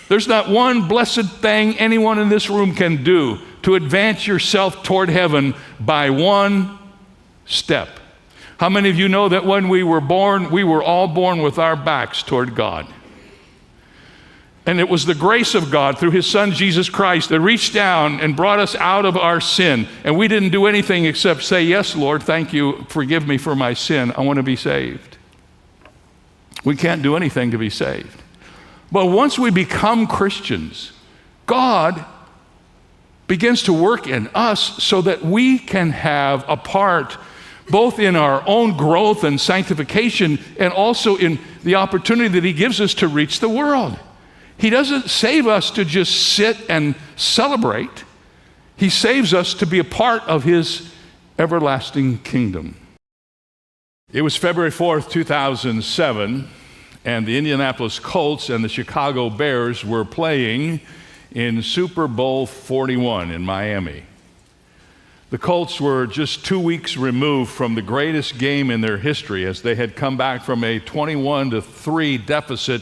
There's not one blessed thing anyone in this room can do to advance yourself toward heaven by one step. How many of you know that when we were born, we were all born with our backs toward God? And it was the grace of God through his son Jesus Christ that reached down and brought us out of our sin. And we didn't do anything except say, yes, Lord, thank you. Forgive me for my sin. I want to be saved. We can't do anything to be saved. But once we become Christians, God begins to work in us so that we can have a part both in our own growth and sanctification and also in the opportunity that he gives us to reach the world. He doesn't save us to just sit and celebrate. He saves us to be a part of his everlasting kingdom. It was February 4th, 2007, and the Indianapolis Colts and the Chicago Bears were playing in Super Bowl 41 in Miami. The Colts were just 2 weeks removed from the greatest game in their history as they had come back from a 21-3 deficit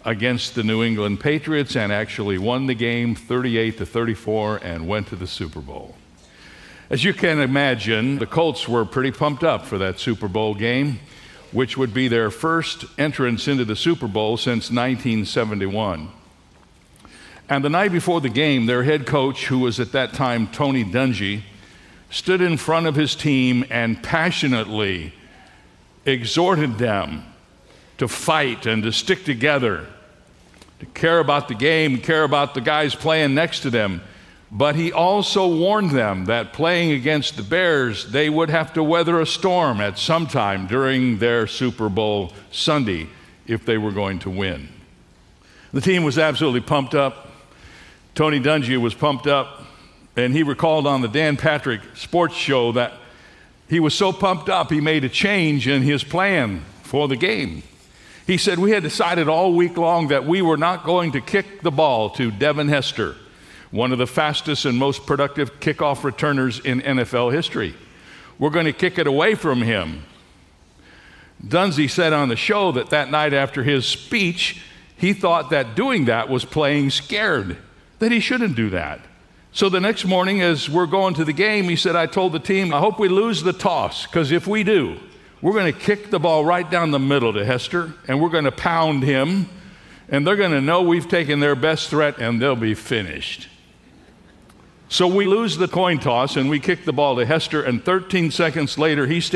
against the New England Patriots and actually won the game 38-34 and went to the Super Bowl. As you can imagine, the Colts were pretty pumped up for that Super Bowl game, which would be their first entrance into the Super Bowl since 1971. And the night before the game, their head coach, who was at that time Tony Dungy, stood in front of his team and passionately exhorted them to fight and to stick together, to care about the game, care about the guys playing next to them. But he also warned them that playing against the Bears, they would have to weather a storm at some time during their Super Bowl Sunday if they were going to win. The team was absolutely pumped up. Tony Dungy was pumped up, and he recalled on the Dan Patrick Sports Show that he was so pumped up he made a change in his plan for the game. He said, we had decided all week long that we were not going to kick the ball to Devin Hester, one of the fastest and most productive kickoff returners in NFL history. We're going to kick it away from him. Dungy said on the show that night after his speech, he thought that doing that was playing scared, that he shouldn't do that. So the next morning, as we're going to the game, he said, I told the team, I hope we lose the toss, because if we do, we're going to kick the ball right down the middle to Hester, and we're going to pound him, and they're going to know we've taken their best threat, and they'll be finished. So we lose the coin toss, and we kick the ball to Hester, and 13 seconds later, he stands